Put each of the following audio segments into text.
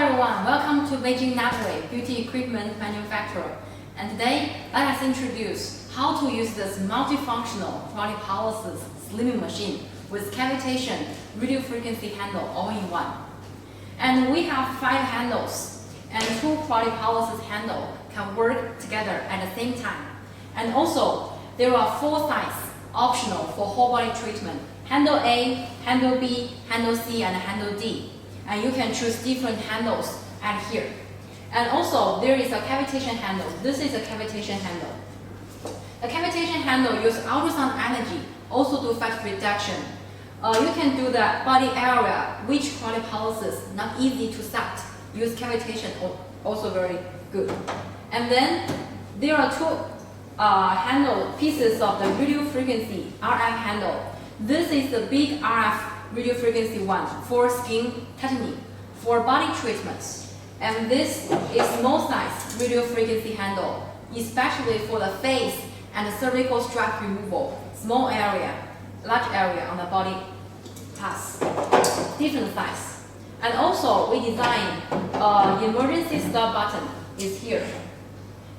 everyone, welcome to Beijing Naturally Beauty Equipment Manufacturer. And today, let us introduce how to use this multifunctional Cryolipolysis slimming machine with cavitation radiofrequency handle all in one. And we have 5 handles, and 2 Cryolipolysis handle can work together at the same time. And also, there are 4 sizes optional for whole body treatment: handle A, handle B, handle C, and handle D. And you can choose different handles at here. And also, there is a cavitation handle. This is a cavitation handle. The cavitation handle uses ultrasound energy, also do fat reduction. You can do the body area, which Cryolipolysis not easy to set. Use cavitation, also very good. And then there are 2 handle pieces of the radio frequency RF handle. This is the big RF radio frequency one for skin tightening, for body treatments. And this is small size radio frequency handle, especially for the face and the cervical strap removal, small area, large area on the body parts, different size. And also we design emergency stop button is here.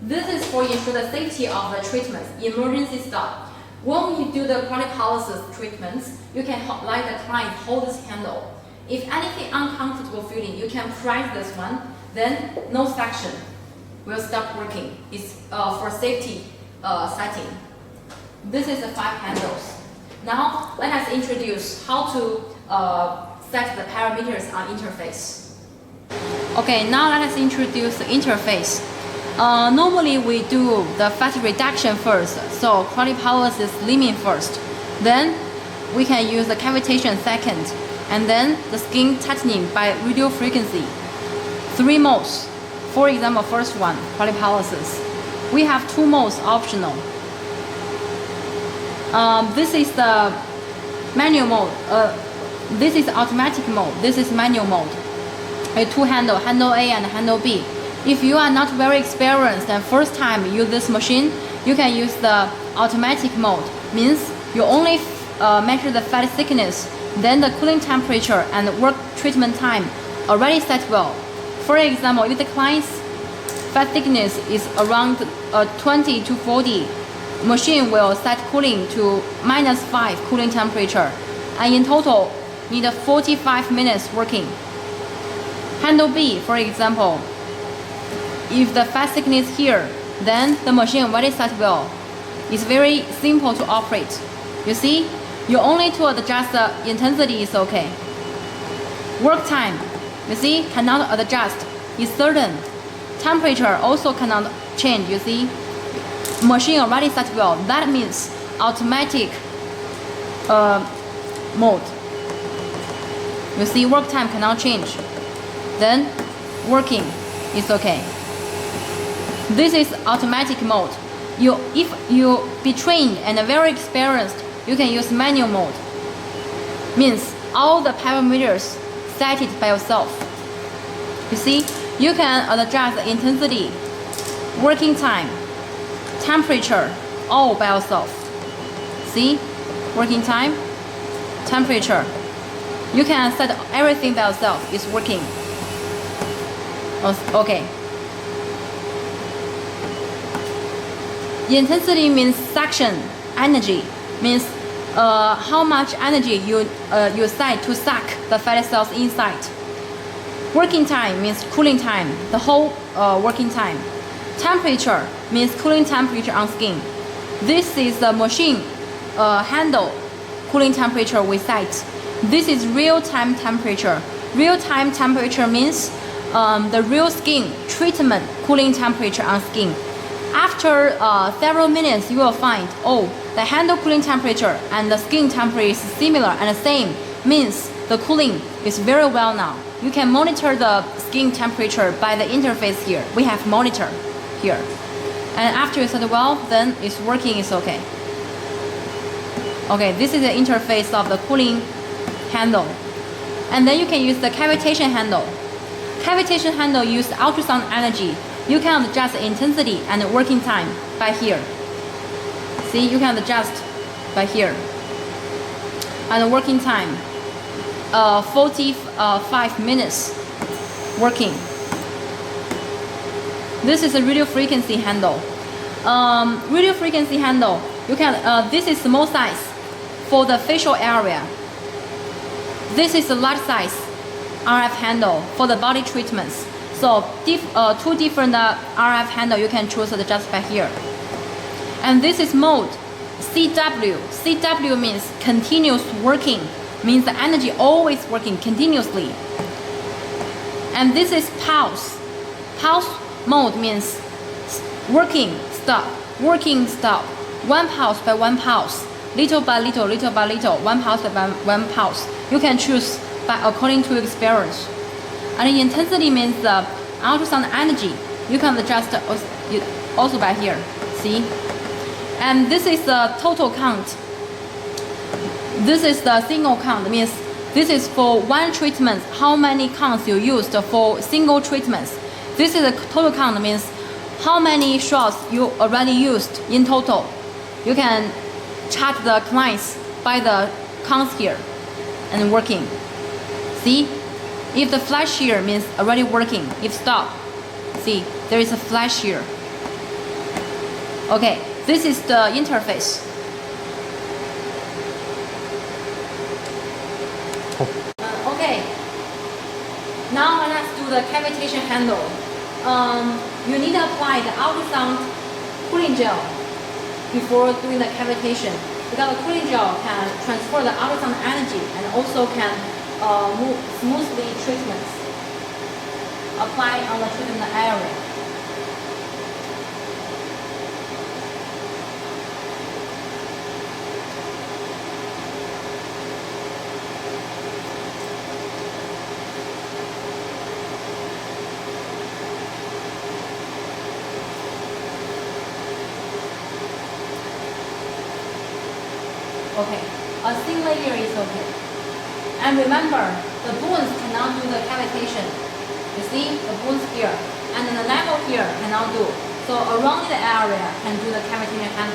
This is for ensure the safety of the treatment, emergency stop. When you do the Cryolipolysis treatments, you can let the client hold this handle. If anything uncomfortable feeling, you can press this one, then no suction will stop working. It's for safety setting. This is the 5 handles. Now let us introduce how to set the parameters on interface. Okay, now let us introduce the interface. Normally we do the fat reduction first, so Cryolipolysis slimming first. Then we can use the cavitation second, and then the skin tightening by radio frequency. 3 modes. For example, first one, Cryolipolysis. We have 2 modes optional. This is the manual mode. This is automatic mode. This is manual mode. 2 handle, handle A and handle B. If you are not very experienced and first time use this machine, you can use the automatic mode. Means you only measure the fat thickness, then the cooling temperature and work treatment time already set well. For example, if the client's fat thickness is around 20 to 40, machine will set cooling to -5 cooling temperature, and in total need 45 minutes working. Handle B, for example, if the fat thickness here, then the machine already set well. It's very simple to operate. You see, you only to adjust the intensity is okay. Work time, you see, cannot adjust, is certain. Temperature also cannot change, you see. Machine already set well, that means automatic mode. You see, work time cannot change. Then working is okay. This is automatic mode. If you be trained and very experienced, you can use manual mode. Means all the parameters set it by yourself. You see, you can adjust the intensity, working time, temperature, all by yourself. See, working time, temperature. You can set everything by yourself. It's working. Okay. Intensity means suction energy, means how much energy you set to suck the fatty cells inside. Working time means cooling time, the whole working time. Temperature means cooling temperature on skin. This is the machine handle cooling temperature we set. This is real-time temperature. Real-time temperature means the real skin treatment cooling temperature on skin. After several minutes, you will find, oh, the handle cooling temperature and the skin temperature is similar and the same. Means the cooling is very well now. You can monitor the skin temperature by the interface here. We have monitor here. And after you set it well, then it's working, it's okay. Okay, this is the interface of the cooling handle. And then you can use the cavitation handle. Cavitation handle use ultrasound energy. You can adjust the intensity and the working time by here. See, you can adjust by here. And the working time, 45 minutes. working. This is a radio frequency handle. Radio frequency handle, you can, this is small size for the facial area. This is a large size RF handle for the body treatments. So two different RF handle you can choose just by here. And this is mode CW. CW means continuous working, means the energy always working continuously. And this is pulse. Pulse mode means working, stop, working, stop. One pulse by one pulse, little by little, little by little, one pulse by one pulse. You can choose by according to your experience. And intensity means the ultrasound energy. You can adjust also by here, see? And this is the total count. This is the single count, means this is for one treatment, how many counts you used for single treatments. This is the total count, means how many shots you already used in total. You can chart the clients by the counts here and working. See? If the flash here means already working, if stop, see, there is a flash here. Okay, this is the interface. Okay, now let's do the cavitation handle. You need to apply the ultrasound cooling gel before doing the cavitation, because the cooling gel can transfer the ultrasound energy and also can move smoothly treatments. Apply on the treatment area. Okay, a thin layer is okay. And remember, the bones cannot do the cavitation. You see, the bones here, and the level here cannot do. So around the area can do the cavitation hand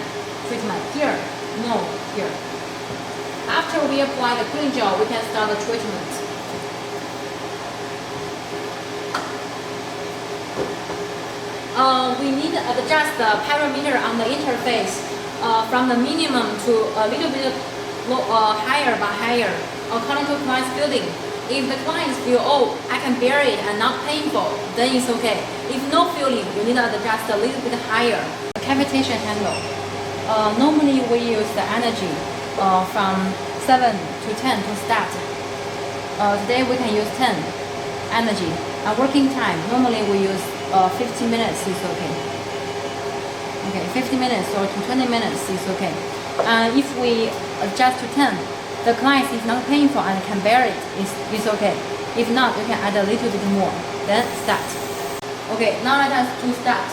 treatment. Here, no, here. After we apply the cooling gel, we can start the treatment. We need to adjust the parameter on the interface from the minimum to a little bit higher by higher, according to client's feeling. If the clients feel, oh, I can bear it and not painful, then it's okay. If no feeling, you need to adjust a little bit higher. Cavitation handle. Normally we use the energy from 7 to 10 to start. Today we can use 10 energy. Working time, normally we use 15 minutes is okay. Okay, 50 minutes or to 20 minutes is okay. If we adjust to 10, the client is not painful and can bear it, it's okay. If not, you can add a little bit more. Then start. Okay, now let us to start.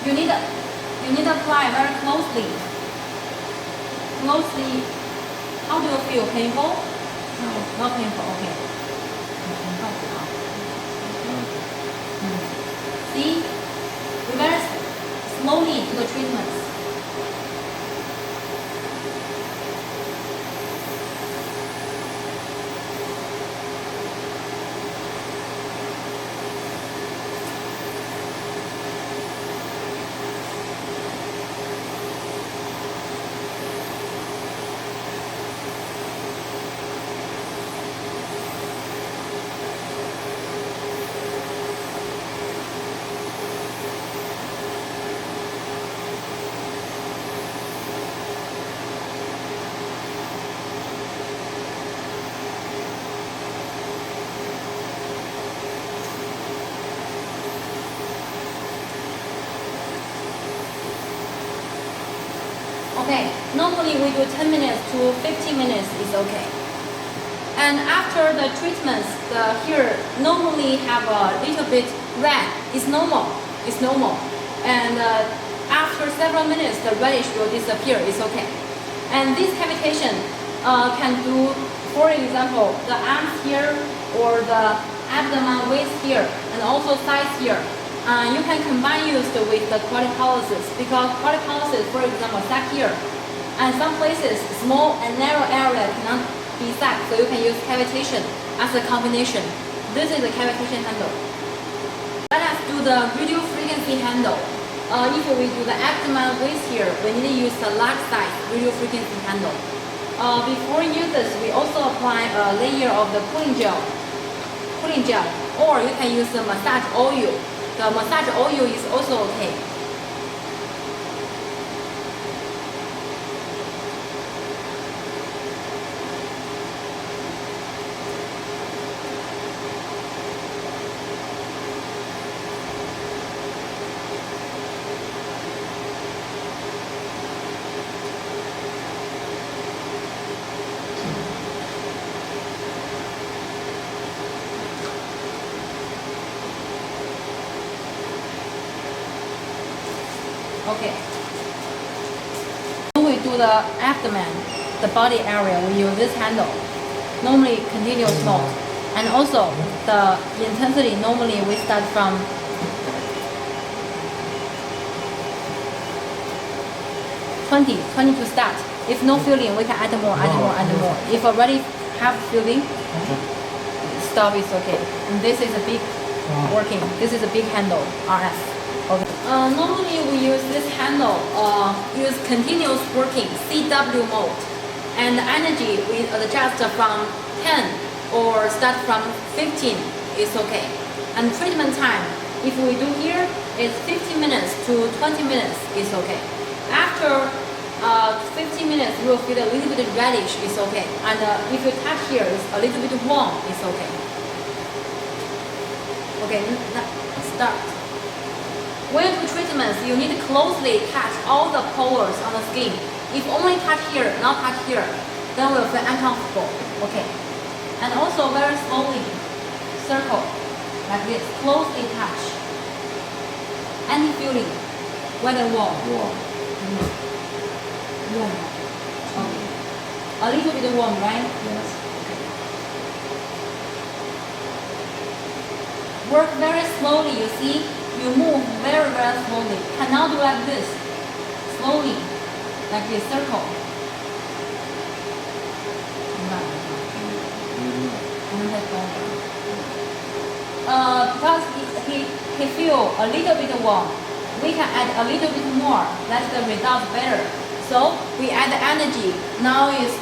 You need to apply very closely. Closely. How do you feel? Painful? No, not painful. Okay. See? We very slowly do the treatments. Okay, normally we do 10 minutes to 15 minutes is okay. And after the treatments, the here normally have a little bit red. It's normal. It's normal. And after several minutes, the reddish will disappear. It's okay. And this cavitation can do, for example, the arms here or the abdomen waist here, and also thighs here. You can combine used with the cryolipolysis, because cryolipolysis, for example, sac here, and some places small and narrow area cannot be sac, so you can use cavitation as a combination. This is the cavitation handle. Let us do the radio frequency handle. If we do the abdomen width here, we need to use a large size radio frequency handle. Before you use this, we also apply a layer of the cooling gel, or you can use the massage oil. The massage oil is also okay. Okay. When we do the abdomen, the body area, we use this handle, normally continuous mode. And also, the intensity, normally we start from 20 to start. If no feeling, we can add more. If already have feeling, stop is okay. And this is a big working. This is a big handle, RF. Okay. Normally we use this handle, use continuous working, CW mode. And the energy we adjust from 10 or start from 15 is okay. And treatment time, if we do here, is 15 minutes to 20 minutes is okay. After 15 minutes, you will feel a little bit reddish, it's okay. And if you touch here, it's a little bit warm, it's okay. Okay, start. When you do treatments, you need to closely touch all the pores on the skin. If only touch here, not touch here, then we'll feel uncomfortable. Okay. And also very slowly, circle, like this, closely touch. Any feeling, whether warm. Warm. Warm. Okay. A little bit warm, right? Yes. Okay. Work very slowly, you see? You move very, very slowly. Cannot do like this. Slowly. Like this circle. Because he feel a little bit warm, we can add a little bit more. That's the result better. So we add the energy. Now is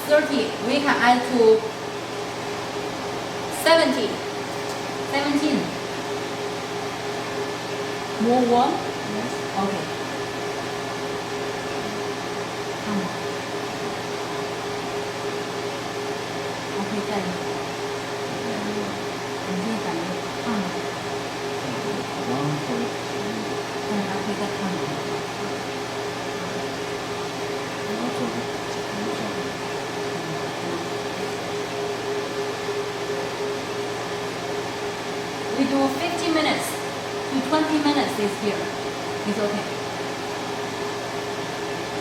30. We can add to 17. More warm? Yes. Okay. Come on. Okay, 再来。你现在感觉烫吗？还可以再烫一点。We do 50 minutes. To 20 minutes is here. It's okay.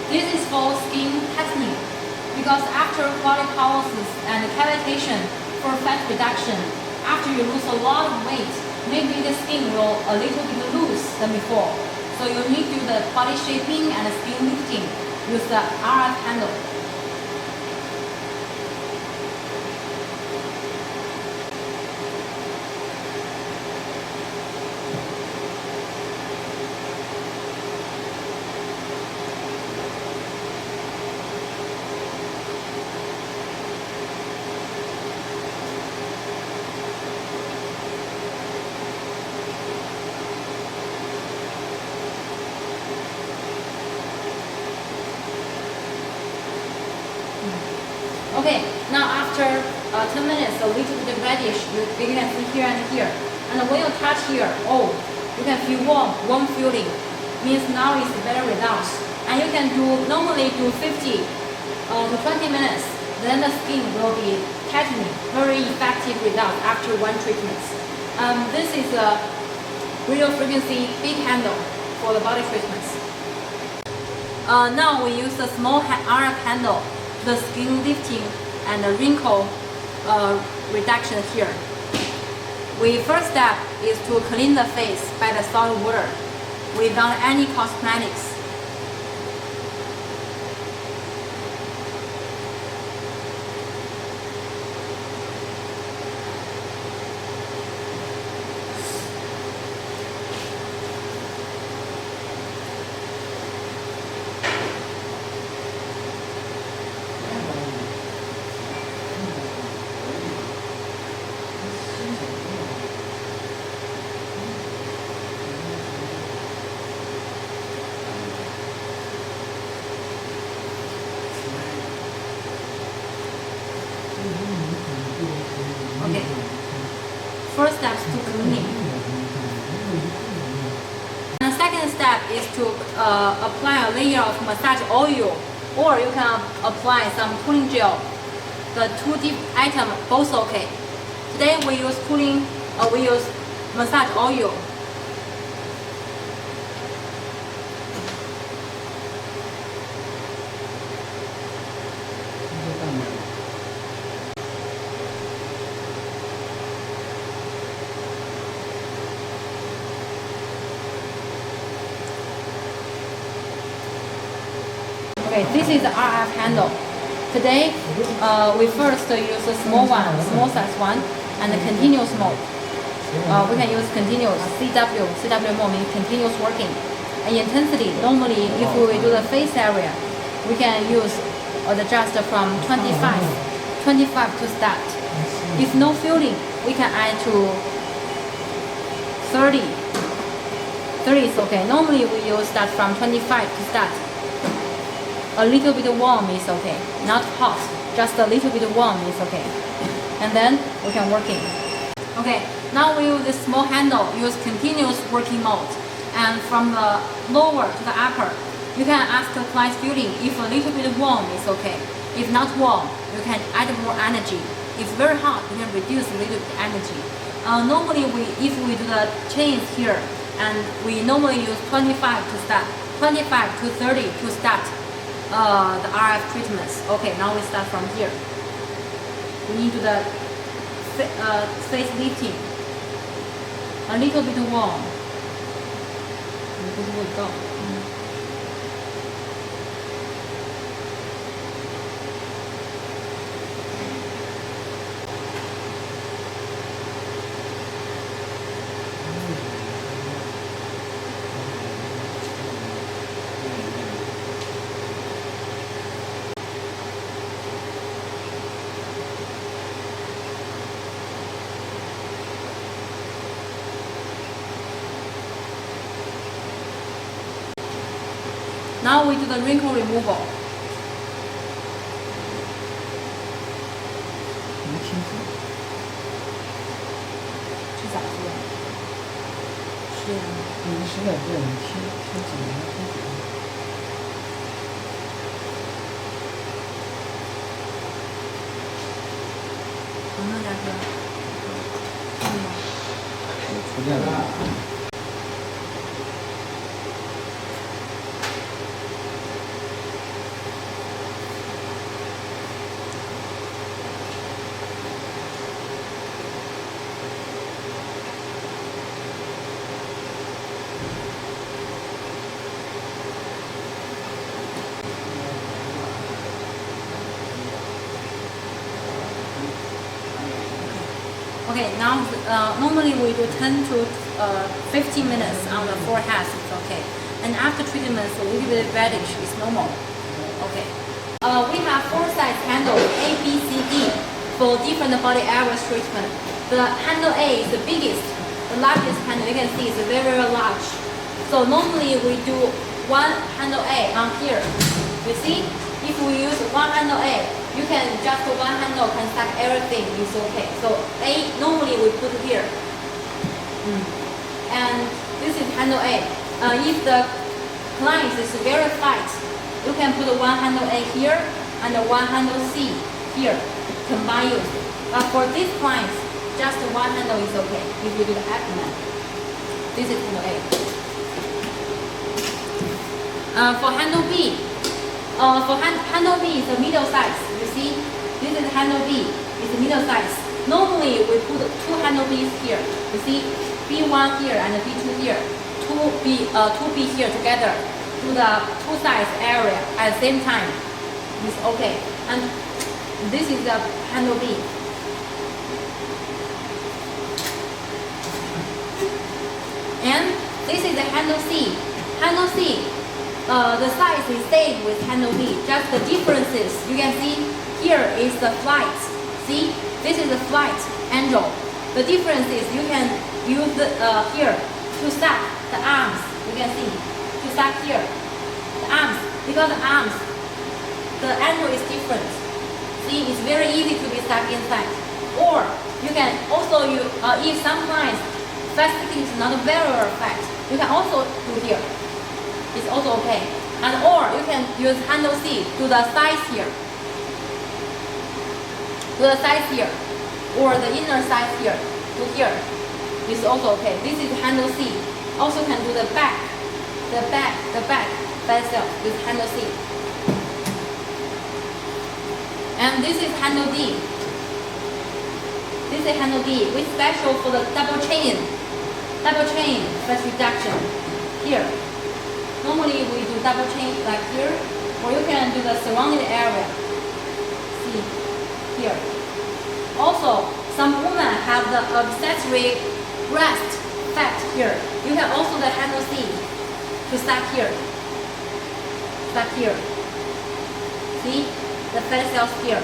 This is for skin tightening because after cryolipolysis and cavitation for fat reduction, after you lose a lot of weight, maybe the skin will a little bit loose than before. So you need to do the body shaping and skin lifting with the RF handle. Okay, now after 10 minutes, a little bit reddish, you can see here and here. And when you touch here, oh, you can feel warm feeling. Means now it's better results. And you can normally do 50 to 20 minutes. Then the skin will be tightening. Very effective result after one treatment. This is a radio frequency big handle for the body treatments. Now we use a small RF handle. The skin lifting and the wrinkle reduction here. First step is to clean the face by the salt water without any cosmetics. Okay. First step is to cleaning. And the second step is to apply a layer of massage oil, or you can apply some cooling gel. The two items both okay. Today we use we use massage oil. Okay, this is the RF handle. Today, we first use a small size one, and a continuous mode. We can use continuous, CW mode means continuous working. And intensity, normally if we do the face area, we can use adjust from 25 to start. If no feeling, we can add to 30. 30 is okay. Normally we use start from 25 to start. A little bit warm is okay, not hot, just a little bit warm is okay. And then we can working. Okay, now we use this small handle, use continuous working mode. And from the lower to the upper, you can ask the client's feeling. If a little bit warm is okay. If not warm, you can add more energy. If very hot, you can reduce a little bit energy. Normally, if we do the chains here, and we normally use 25 to start, 25 to 30 to start. The RF treatments. Okay, now we start from here. We need the face lifting. A little bit warm. Go. Now we do the wrinkle removal. Okay, now normally we do 10 to 15 minutes on the forehead, it's okay. And after treatment, a little bit of reddish is normal. Okay. We have 4 size handles, A, B, C, D, for different body areas treatment. The handle A is the biggest, the largest handle you can see is very, very large. So normally we do one handle A on here. You see, if we use one handle A, you can just one handle can stack everything, it's okay. So A normally we put here. And this is handle A. If the client is very tight, you can put one handle A here and one handle C here, combine use. But for these clients, just one handle is okay if you do the abdomen. This is handle A. For handle B, handle B is the middle size. You see, this is handle B. It's the middle size. Normally we put 2 handle B's here. You see, B1 here and B2 here. 2B here together. To the 2 size area at the same time. It's okay. And this is the handle B. And this is the handle C. Handle C. The size is same with handle B, just the differences. You can see here is the flight. See, this is the flight angle. The difference is you can use the, here to stack the arms. You can see to stack here the arms, because the arms, the angle is different. See, it's very easy to be stuck inside. Or you can also use, if some clients fast sticking is not very fast, you can also do here. It's also okay. And or you can use handle C to the size here. To the size here. Or the inner size here. To here. It's also okay. This is handle C. Also can do the back. The back by itself with handle C. And this is handle D. This is handle D with special for the double chain stress reduction here. Normally we do double chain like here, or you can do the surrounding area. See here. Also, some women have the accessory breast fat here. You can also the handle C to stack here. Stack here. See the fat cells here.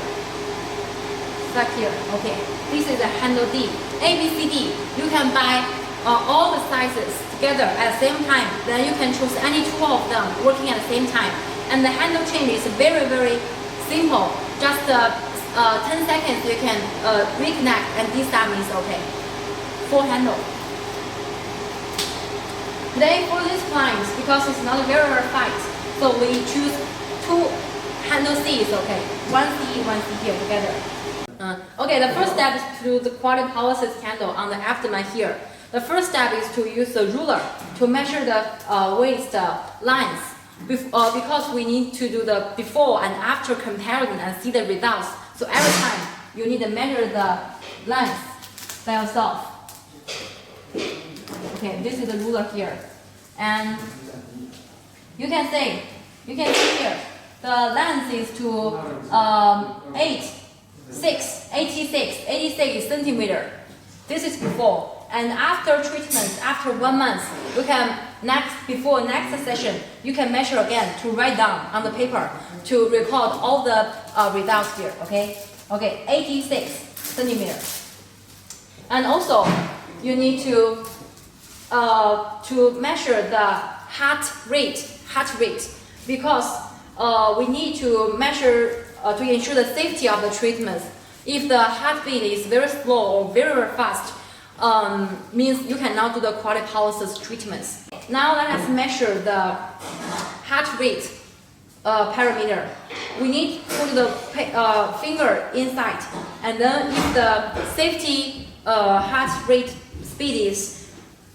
Stack here. Okay. This is the handle D. A, B, C, D. You can buy all the sizes together at the same time. Then you can choose any two of them working at the same time. And the handle change is very, very simple. Just 10 seconds you can reconnect, and this time is okay. Full handle. Today for these clients, because it's not very, very fast, so we choose two handle C is okay. One C here together. Okay, the first step is to do the Cryolipolysis candle on the abdomen here. The first step is to use the ruler to measure the waist lines because we need to do the before and after comparison and see the results. So every time you need to measure the length by yourself. Okay, this is the ruler here. And you can see here, the length is to 86 centimeter. This is before. And after treatment, after 1 month, you can before next session, you can measure again to write down on the paper to record all the results here. Okay, 86 centimeter. And also, you need to measure the heart rate because we need to measure to ensure the safety of the treatment. If the heartbeat is very slow or very fast, means you cannot do the Cryolipolysis treatments. Now let us measure the heart rate parameter. We need to put the finger inside, and then if the safety heart rate speed is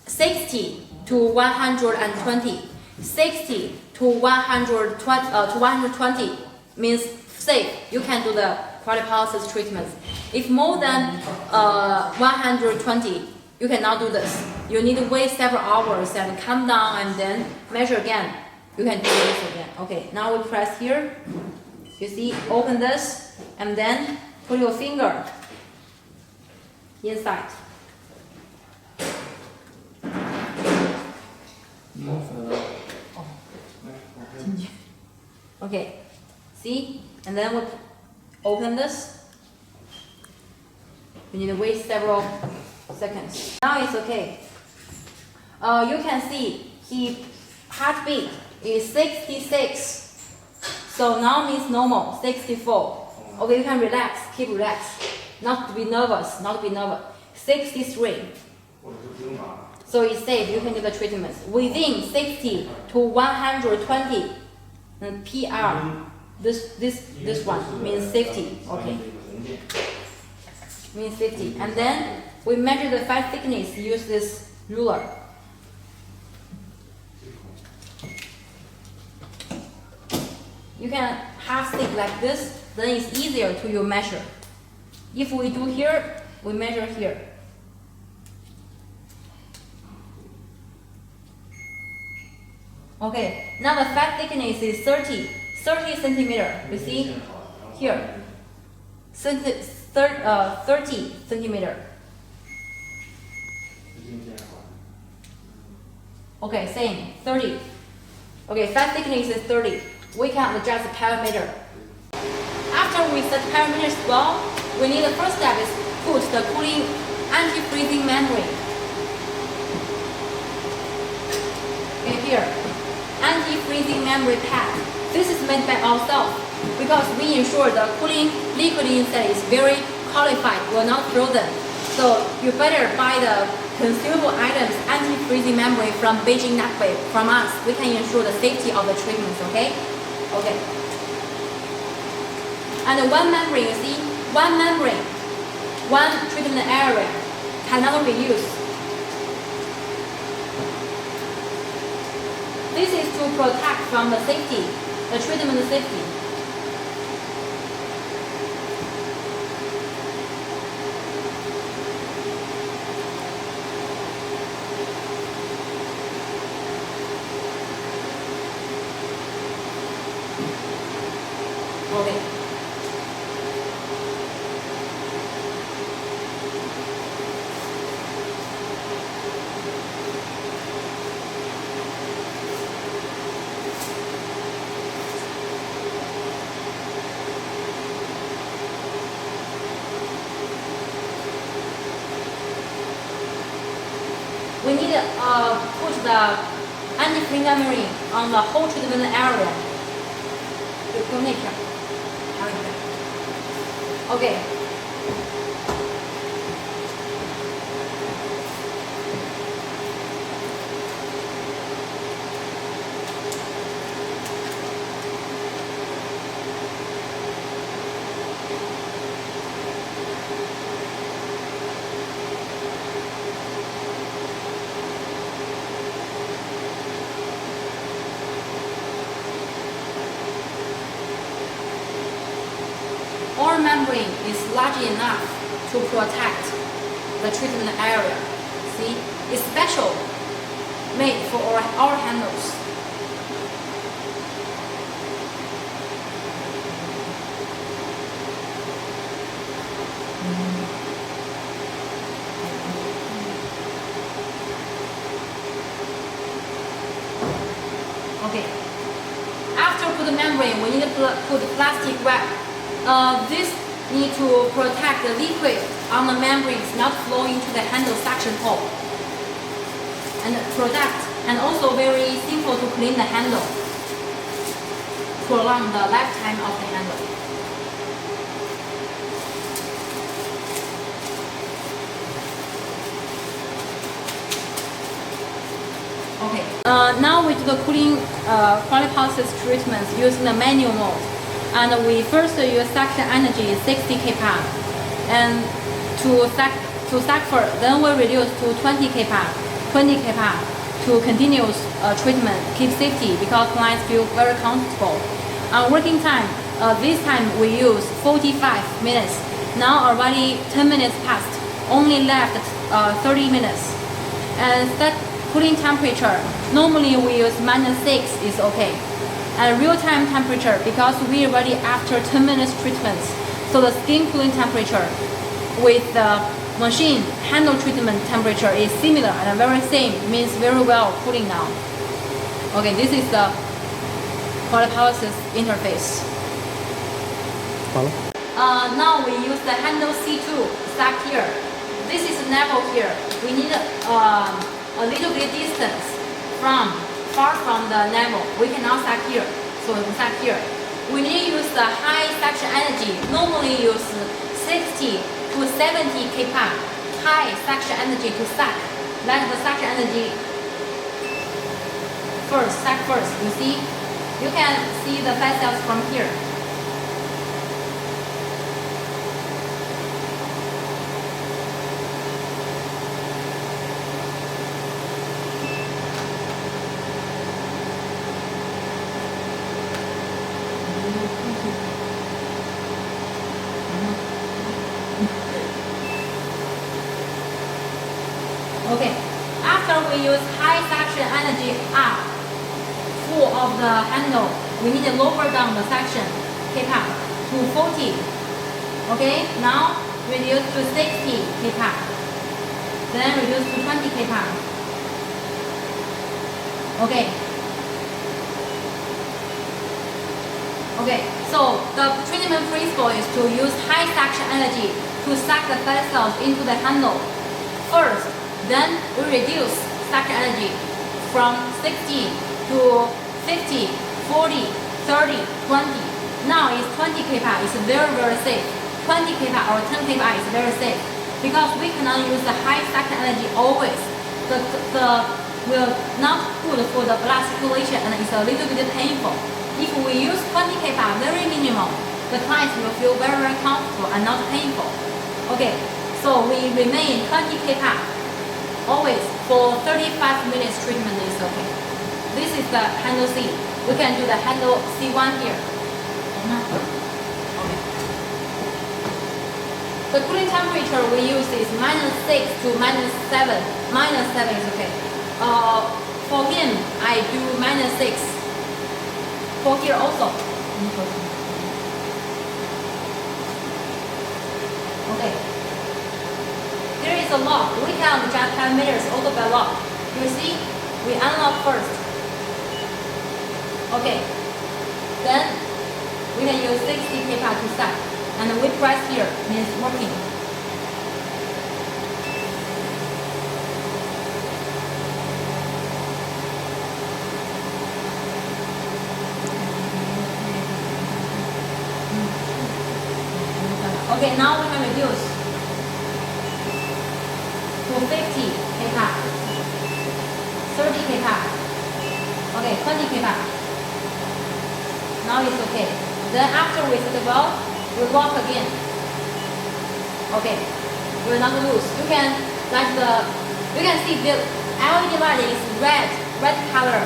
60 to 120, 60 to 120 means safe. You can do the Cryolipolysis treatments. If more than 120, you cannot do this. You need to wait several hours and come down and then measure again. You can do this again. Okay, now we press here. You see, open this and then put your finger inside. Okay, see, and then we open this. You need to wait several seconds. Now it's okay. You can see his heartbeat is 66. So now means normal, 64. Okay, you can relax, keep relaxed. Not to be nervous, 63. So it's safe, you can do the treatment. Within 60 to 120 PR. This one means safety. Okay. Means 50. And then we measure the fat thickness, use this ruler. You can half stick like this, then it's easier to you measure. If we do here, we measure here. Okay, now the fat thickness is 30 centimeter. You see here, 30 centimeter. Okay, same, 30. Okay, fat thickness is 30. We can adjust the parameter. After we set parameters well, we need the first step is put the cooling anti-freezing membrane. Okay, here, anti-freezing membrane pad. This is made by ourselves because we ensure the cooling liquid inside is very qualified, will not frozen. So you better buy the consumable items, anti-freezing membrane from Beijing Napway from us. We can ensure the safety of the treatments, okay? Okay. And one membrane, you see, one membrane, one treatment area cannot be used. This is to protect from the safety, the treatment safety. Okay. We need to put the anti-freezing membrane on the whole treatment area. Okay. Our membrane is large enough to protect the treatment area. See, it's special, made for our handles. Okay. After put the membrane, we need to put plastic wrap. This need to protect the liquid on the membranes not flowing into the handle suction hole. And protect, and also very simple to clean the handle. Prolong the lifetime of the handle. Okay. Now we do the cooling Cryolipolysis treatments using the manual mode. And we first use suction energy 60 kPa, and to suck first, then we reduce to 20 kPa to continuous treatment, keep safety because clients feel very comfortable. Working time, this time we use 45 minutes. Now already 10 minutes passed, only left 30 minutes. And that cooling temperature, normally we use -6 is okay. And real-time temperature, because we already after 10 minutes treatments, so the skin cooling temperature with the machine handle treatment temperature is similar and very same, means very well cooling now. Okay, this is the Cryolipolysis interface. Now we use the handle C2 stuck here. This is the navel here. We need a little bit distance far from the navel. We cannot suck here, so we can suck here. We need to use the high suction energy. Normally use 60 to 70 kPa high suction energy to suck. Let the suction energy suck first. You see, you can see the fat cells from here. Okay, after we use high suction energy up, full of the handle, we need to lower down the suction kPa to 40. Okay, now reduce to 60 kPa, then reduce to 20 kPa. Okay. Okay, so the treatment principle is to use high suction energy to suck the fat cells into the handle first. Then we reduce suction energy from 60 to 50, 40, 30, 20. Now it's 20 kPa. It's very, very safe. 20 kPa or 10 kPa is very safe because we cannot use the high second energy always. The will not good for the blood circulation and it's a little bit painful. If we use 20 kPa, very minimum, the clients will feel very, very comfortable and not painful. Okay, so we remain 20 kPa always for 35 minutes treatment is okay. This is the handle C. We can do the handle C1 here. Okay. The cooling temperature we use is -6 to -7. -7 is okay. For him, I do -6. For here also. Okay. There is a lock. We can adjust parameters also by lock. You see, we unlock first. Okay. Then we can use 60 kPa to set. And we press here means working. Okay, now we can reduce to 50 kPa, 30 kPa, okay, 20 kPa. Now it's okay. Then after we set the valve, we walk again. Okay, we will not lose. You can see the LED light is red color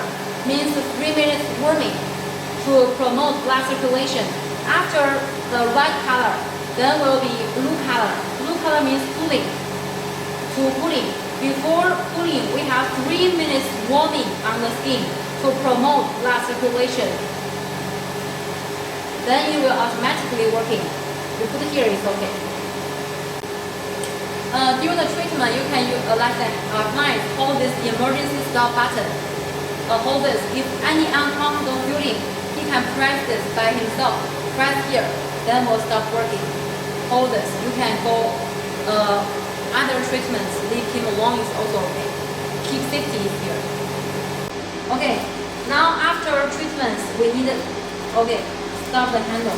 means 3 minutes warming to promote blood circulation. After the white color, then will be blue color. Blue color means cooling. To cooling. Before cooling, we have 3 minutes warming on the skin to promote blood circulation. Then it will automatically working. You put here is okay. During the treatment, you can use clients hold this emergency stop button. Hold this. If any uncomfortable feeling, he can press this by himself. Press here, then will stop working. Hold this. You can go other treatments. Leave him alone is also okay. Keep safety here. Okay. Now after treatments, we need okay. Stop the handle.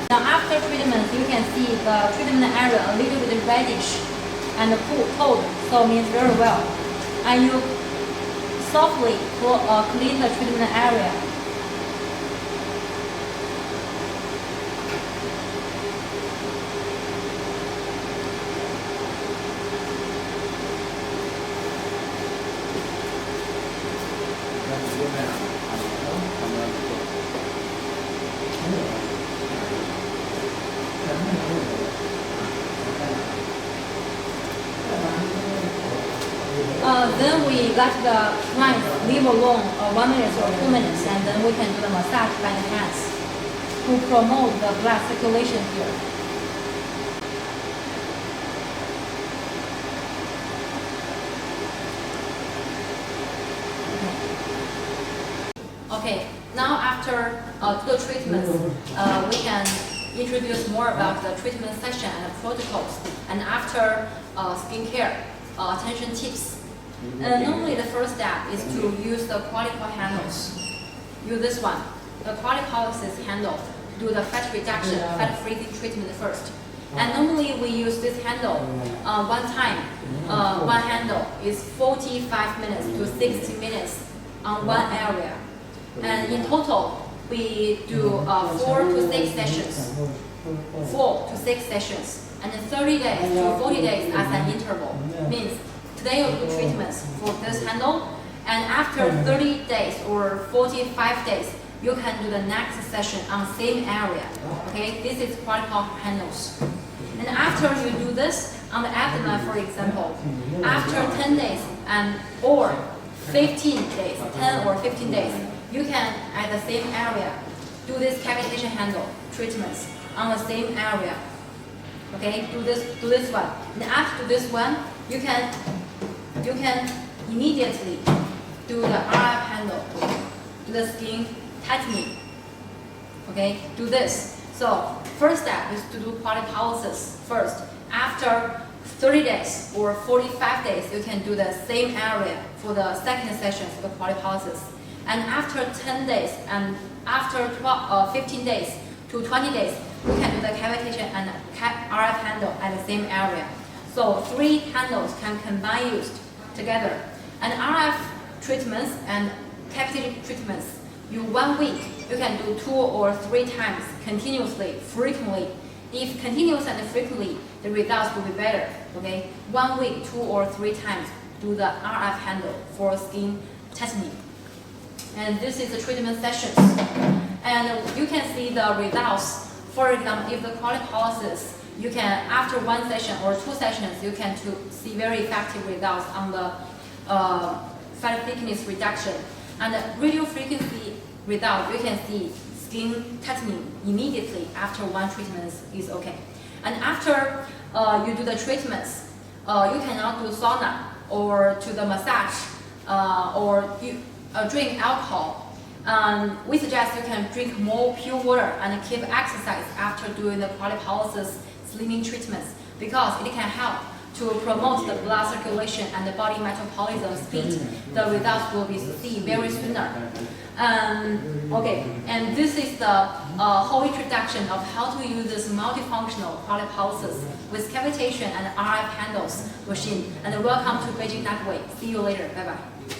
Now after treatment, you can see the treatment area a little bit reddish and cold, so means very well. And you softly clean the treatment area. Then we let the client leave alone 1 minute or 2 minutes, and then we can do the massage by the hands to promote the blood circulation here. Okay, now after the treatments, we can introduce more about the treatment session and the protocols, and after skincare, attention tips. Normally the first step is to use the Cryolipolysis handles. Use this one, the Cryolipolysis handle, to do the fat reduction, fat freezing treatment first. And normally we use this handle one time. One handle is 45 minutes to 60 minutes on one area. And in total, we do 4 to 6 sessions. 4 to 6 sessions. And 30 days to 40 days as an interval. Means today you do treatments for this handle, and after 30 days or 45 days, you can do the next session on same area. Okay, this is Cryolipolysis handles. And after you do this on the abdomen, for example, after 10 days or 15 days, 10 or 15 days, you can at the same area do this cavitation handle treatments on the same area. Okay, do this one. And after this one, you can immediately do the RF handle. handle, do the skin tightening. Okay, do this. So first step is to do cryolipolysis first. After 30 days or 45 days, you can do the same area for the second session for the cryolipolysis. And after 10 days and after 15 days to 20 days, you can do the cavitation and RF handle at the same area. So 3 handles can combine used together. And RF treatments and cavity treatments, you 1 week, you can do 2 or 3 times continuously, frequently. If continuous and frequently, the results will be better. Okay, 1 week, 2 or 3 times, do the RF handle for skin tightening. And this is the treatment sessions. And you can see the results. For example, if the cryolipolysis, you can, after 1 session or 2 sessions, you can see very effective results on the fat thickness reduction. And the radio frequency result, you can see skin tightening immediately after 1 treatment is okay. And after you do the treatments, you cannot do sauna or to the massage or you drink alcohol. We suggest you can drink more pure water and keep exercise after doing the cryolipolysis slimming treatments because it can help to promote the blood circulation and the body metabolism speed. The results will be seen very sooner. Okay, and this is the whole introduction of how to use this multifunctional cryolipolysis with cavitation and RF handles machine. And welcome to Beijing Network. See you later. Bye bye.